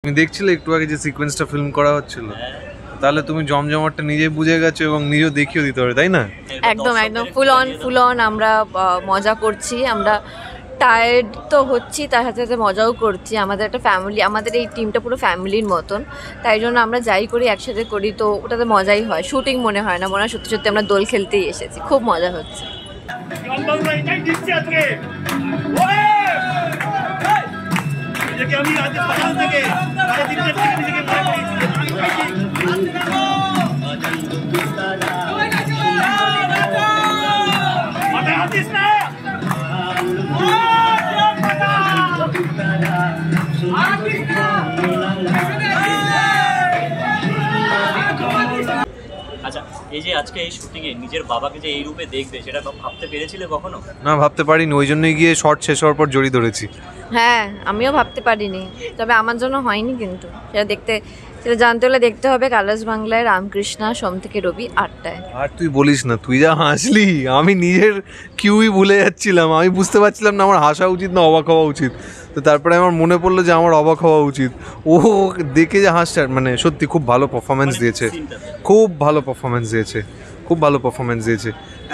তুমি দেখছিলে একটু আগে যে সিকোয়েন্সটা ফিল্ম করা হচ্ছিল, তাহলে তুমি জমজমাটটা নিজেই বুঝে গেছো এবং নিজেও দেখিয়ে দিতে পারো, তাই না? একদম একদম ফুল অন আমরা মজা করছি, আমরা টায়ার্ড তো হচ্ছি, তার সাথে সাথে মজাও করছি। আমাদের একটা ফ্যামিলি, আমাদের এই টিমটা পুরো ফ্যামিলির মতন, তাই জন্য আমরা যাই করি একসাথে করি, তো ওটাতে মজাই হয়। শুটিং মনে হয় না, মনে হয় সত্যি সত্যি আমরা দোল খেলতেই এসেছি, খুব মজা হচ্ছে। আচ্ছা, এই যে আজকে এই শুটিংয়ে নিজের বাবাকে যে এই রূপে দেখবে, সেটা ভাবতে পেরেছিলে কখনো? না, ভাবতে পারিনি, ওই জন্যই গিয়ে শর্ট শেষ হওয়ার পর জড়িয়ে ধরেছি। হ্যাঁ, আমিও ভাবতে পারিনি, তবে আমার জন্য হয়নি, কিন্তু সেটা জানতে হলে দেখতে হবে কালার্স বাংলায় রামকৃষ্ণা সোম থেকে রবি 8টায়। আর তুই বলিস না, তুই যা হাসলি আমি নিজের কিউই ভুলে যাচ্ছিলাম। আমি বুঝতে পারছিলাম না আমার হাসা উচিত না অবাক হওয়া উচিত। তো তারপরে আমার মনে পড়লো যে আমার অবাক হওয়া উচিত। ও দেখে যে হাসছে, মানে সত্যি খুব ভালো পারফরমেন্স দিয়েছে, খুব ভালো পারফরমেন্স দিয়েছে, খুব ভালো পারফরমেন্স দিয়েছে,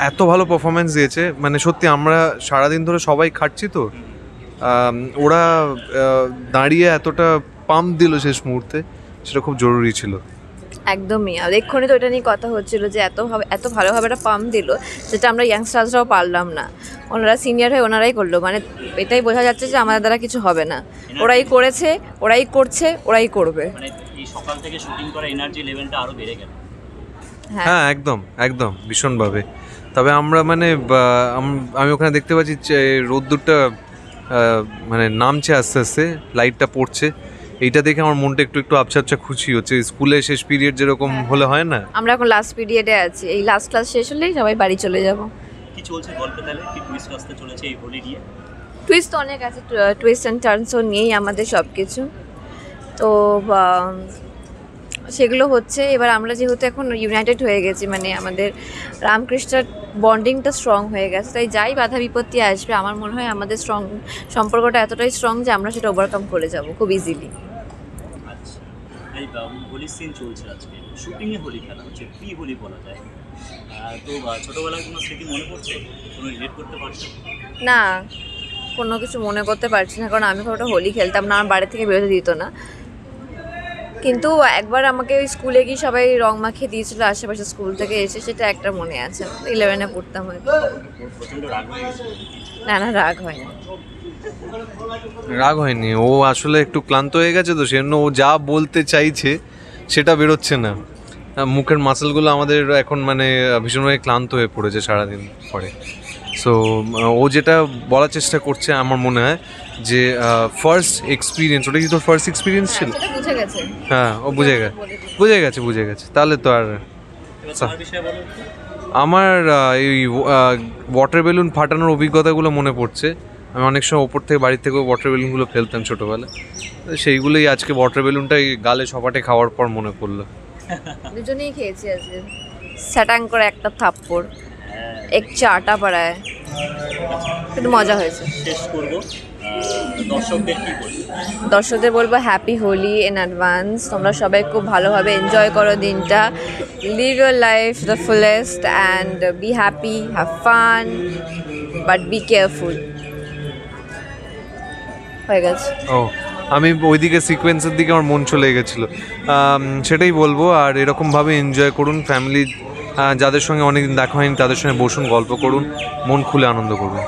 এত ভালো পারফরমেন্স দিয়েছে। মানে সত্যি আমরা সারাদিন ধরে সবাই খাটছি, তো ওরা দাঁড়িয়ে এতটা পাম্প দিল শেষ মুহূর্তে, সেটা খুব জরুরি ছিল। একদমই। আর এক্ষুনি তো এটা নিয়ে কথা হচ্ছিল যে এত ভালোভাবে একটা পাম্প দিল, যেটা আমরা ইয়াংস্টার্সরাও পারলাম না। ওনারা সিনিয়র হয়ে ওনারাই করলো, মানে এটাই বোঝা যাচ্ছে যে আমাদের দ্বারা কিছু হবে না। ওরাই করেছে, ওরাই করছে, ওরাই করবে। মানে এই সকাল থেকে শুটিং করা এনার্জি লেভেলটা আরো বেড়ে গেল। হ্যাঁ, একদম একদম ভীষণভাবে। তবে আমরা মানে আমি ওখানে দেখতে পাচ্ছি রোদ্দুরটা মানে নামছে আস্তে আস্তে, লাইটটা পড়ছে, এইটা দেখে আমার মনটা একটু একটু আবছা আবছা খুশি হচ্ছে। স্কুলে শেষ পিরিয়ড যেরকম হলে হয় না, আমরা এখন লাস্ট পিরিয়ডে আছি। এই লাস্ট ক্লাস শেষ হলেই সবাই বাড়ি চলে যাব। কি চলছে গল্পে, তাহলে কি টুইস্ট আসতে চলেছে এই হোলি নিয়ে? টুইস্ট তো অনেক আছে, টুইস্ট অ্যান্ড টার্নসও নিয়েই আমাদের সব কিছু, তো সেগুলো হচ্ছে। এবার আমরা যেহেতু এখন ইউনাইটেড হয়ে গেছি, মানে আমাদের রামকৃষ্ণের বন্ডিংটা স্ট্রং হয়ে গেছে, তাই যাই বাধা বিপত্তি আসবে আমার মনে হয় আমাদের সম্পর্কটা এতটাই স্ট্রং যে আমরা সেটা ওভারকাম করে যাব খুব ইজিলি। আচ্ছা, এই হোলির সিন চলছে আজকে, শুটিংয়ে হোলি খেলা হচ্ছে, প্রি হোলি বলা যায়। তো ছোটোবেলায় কোনো স্মৃতি মনে পড়ছে, কোনো রিলেট করতে পারছো? না, কোনো কিছু মনে করতে পারছি না, কারণ আমি কোনোটা হোলি খেলতাম না, আমার বাড়ি থেকে বেরোতে দিত না। কিন্তু একবার আমাকে ওই স্কুলে গিয়ে সবাই রং মাখিয়ে দিয়েছিল আশেপাশে স্কুল থেকে এসে, সেটা একটা মনে আছে। 11-এ পড়তাম হয়তো। না না, রাগ হয় না। রাগ হয়নি, ও আসলে একটু ক্লান্ত হয়ে গেছে, তো সেজন্য ও যা বলতে চাইছে সেটা বেরোচ্ছে না। মুখের মাসেলগুলো আমাদের এখন মানে ভীষণভাবে ক্লান্ত হয়ে পড়েছে সারাদিন পরে। সো ও যেটা বলার চেষ্টা করছে আমার মনে হয় যে ফার্স্ট এক্সপিরিয়েন্স, ওটা কি তোর ফার্স্ট এক্সপিরিয়েন্স ছিল? হ্যাঁ, ও বুঝে গেছে তাহলে তো আর। আমার এই ওয়াটার বেলুন ফাটানোর অভিজ্ঞতাগুলো মনে পড়ছে। আমি অনেক সময় ওপর থেকে বাড়ি থেকেও ওয়াটার বেলুনগুলো ফেলতাম ছোটোবেলায়, সেইগুলোই আজকে ওয়াটার বেলুনটাই গালে সপাটে খাওয়ার পর মনে পড়লো। দুজনেই খেয়েছি আজকে, স্যাটাং করে একটা থাপ্পড়, এক চাটা পড়ায়, কিন্তু মজা হয়েছে। শেষ করবো, দর্শকদের কি বলবো? দর্শকদের বলবো হ্যাপি হোলি ইন অ্যাডভান্স। তোমরা সবাই খুব ভালোভাবে এনজয় করো দিনটা, live your life the fullest and be happy, have fun, but be careful. হয়ে গেছে। ও, আমি ওইদিকে সিকোয়েন্সের দিকে আমার মন চলে গেছিলো, সেটাই বলবো। আর এরকমভাবে এনজয় করুন, ফ্যামিলি যাদের সঙ্গে অনেকদিন দেখা হয়নি তাদের সঙ্গে বসুন, গল্প করুন, মন খুলে আনন্দ করুন।